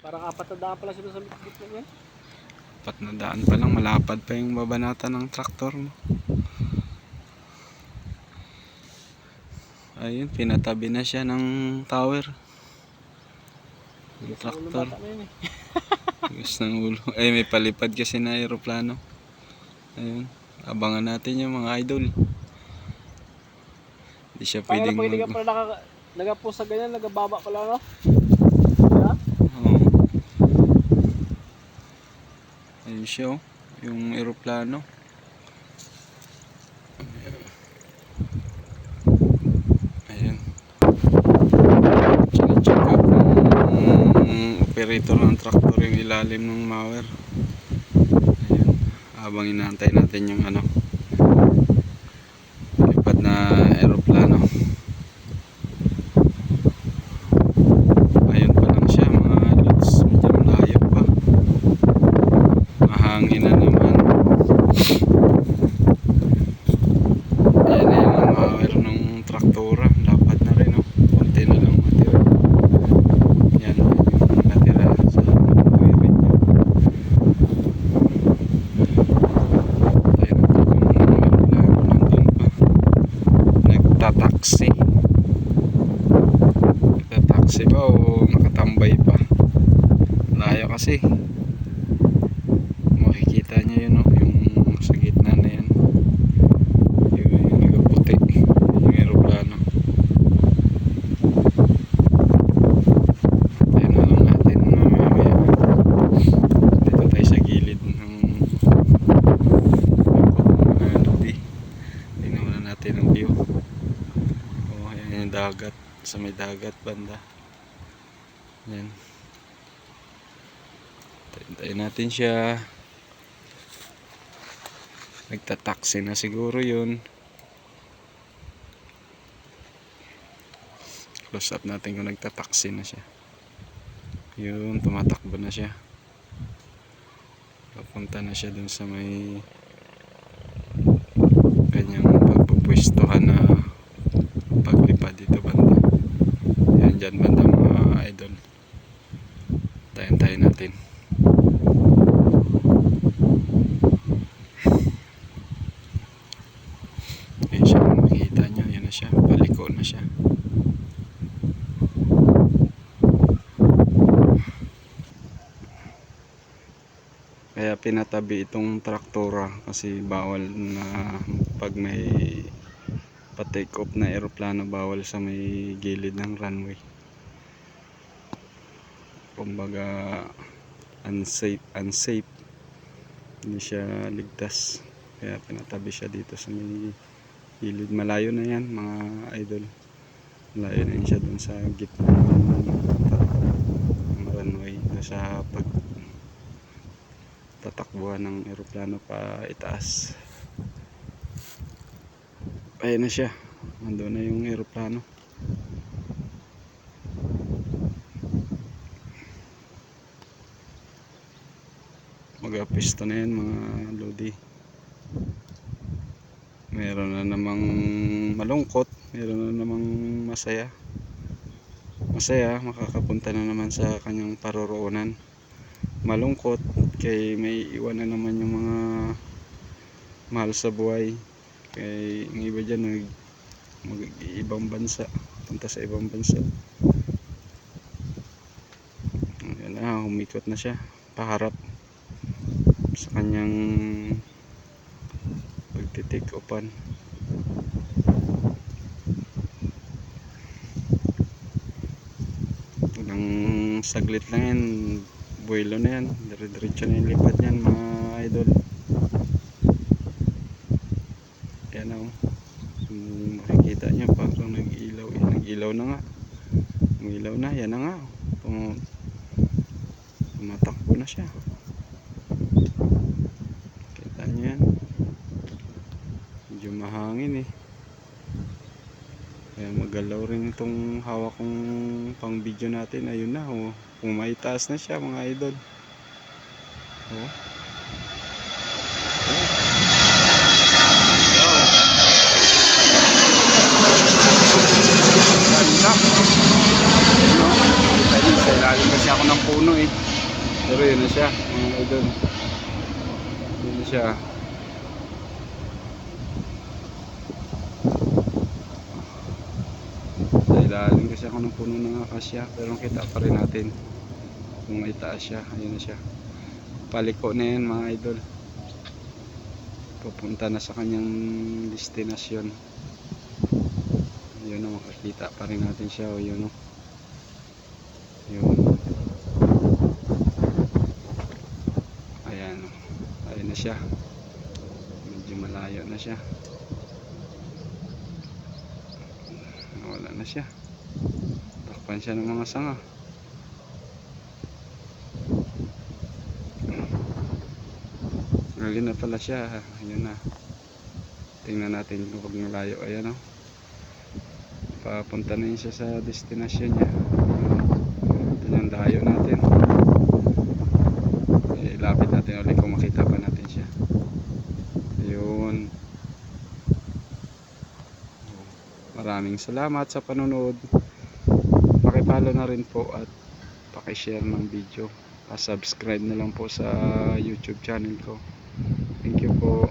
Parang apat na daan pala sila sa gitna niyan. Apat na daan pa lang, malapad pa yung babanata ng traktor mo. Ayun, pinatabi na siya ng tower. Yung traktor. Gusto ng ulo. Ay, may palipad kasi na aeroplano. Ayun, abangan natin yung mga idol. Hindi siya pwedeng pwede ka pala nagapost sa ganyan, nagababa pala, no? Yeah? Oo. Ayun siya, oh. Yung aeroplano. Ayun. Check up ng operator ng traktor yung ilalim ng mower. Ayun. Habang inaantay natin yung lipad na aeroplano. Ayun pa lang siya mga lods, medyo malayo pa. Mahangin na naman. Ayan na yung mower ng traktora. Dapat na rin, oh. Konti na lang matira. Yan yung natira sa mower niya. Ayun yung aeroplano nandun pa. Nagtataksi ba o nakatambay pa? Layo kasi. Makikita nyo yun, oh, yung sa gitna na yan, yung nagaputi yung aeroplano. Tayo na lang natin mamaya. Dito tayo sa gilid ng lodi. Tingnan muna natin ang view. Oh, yan yung dagat, sa may dagat banda. Yan. Tayo natin siya. Nagtataksi na siguro yun. Close up natin kung nagtataksi na siya. Yun, tumatakbo na siya. Papunta na siya dun sa may kanyang pagpupwestohan na paglipad dito banda. Yan dyan banda mga idol. Tayo natin. Ayan siya, kung makikita nyo, yan na siya, paliko na siya. Kaya pinatabi itong traktora kasi bawal na pag may pa-take off na aeroplano, bawal sa may gilid ng runway. Kumbaga unsafe, hindi siya ligtas, kaya pinatabi siya dito sa may gilid. Malayo na yan mga idol, malayo na yan siya dun sa gitna ng runway, sa pag tatakbuhan ng aeroplano pa itaas. Ayan na siya, nandun na yung aeroplano. Mag-apisto na yan mga lodi. Meron na namang malungkot, meron na namang masaya. Makakapunta na naman sa kanyang paroroonan. Malungkot kay may iwan na naman yung mga mahal sa buhay. Kay yung iba dyan mag-ibang bansa, punta sa ibang bansa. Ayan na, humikot na siya paharap sa kanyang pagtitake offan. Ilang saglit lang yan, buwelo na yan, dire-diretso na yung lipad yan mga idol. Yan o, makikita nyo parang nag-ilaw na nga, umilaw na, yan na nga, tumatakbo na siya. Kita nyo yan, medyo mahangin eh, kaya magalaw rin itong hawak kong pang video natin. Ayun na, oh, pumaitaas na siya mga idol. Oh. Ganda. Sa ilalim kasi ako ng puno eh. Pero yun na siya, mga idol. Yun na siya. Sa ilalim kasi ako ng puno ng akasya, pero kita pa rin natin kung may taas siya. Ayun na siya. Paliko na yan mga idol. Pupunta na sa kanyang destinasyon. Yun o, makakita pa rin natin siya. O yun o. Yun. Ayan o. Ayun na siya. Medyo malayo na siya. Wala na siya. Takpan siya ng mga sanga. Ngayon na pala siya. Ayun na. Tingnan natin kung pag malayo. Ayan o. Papunta na yun siya sa destinasyon niya. Ito yung dayo natin. Ilapit natin ulit kung makita pa natin siya. Ayun. Maraming salamat sa panonood. Pakipollow na rin po at pakishare ng video. Subscribe na lang po sa YouTube channel ko. Thank you po.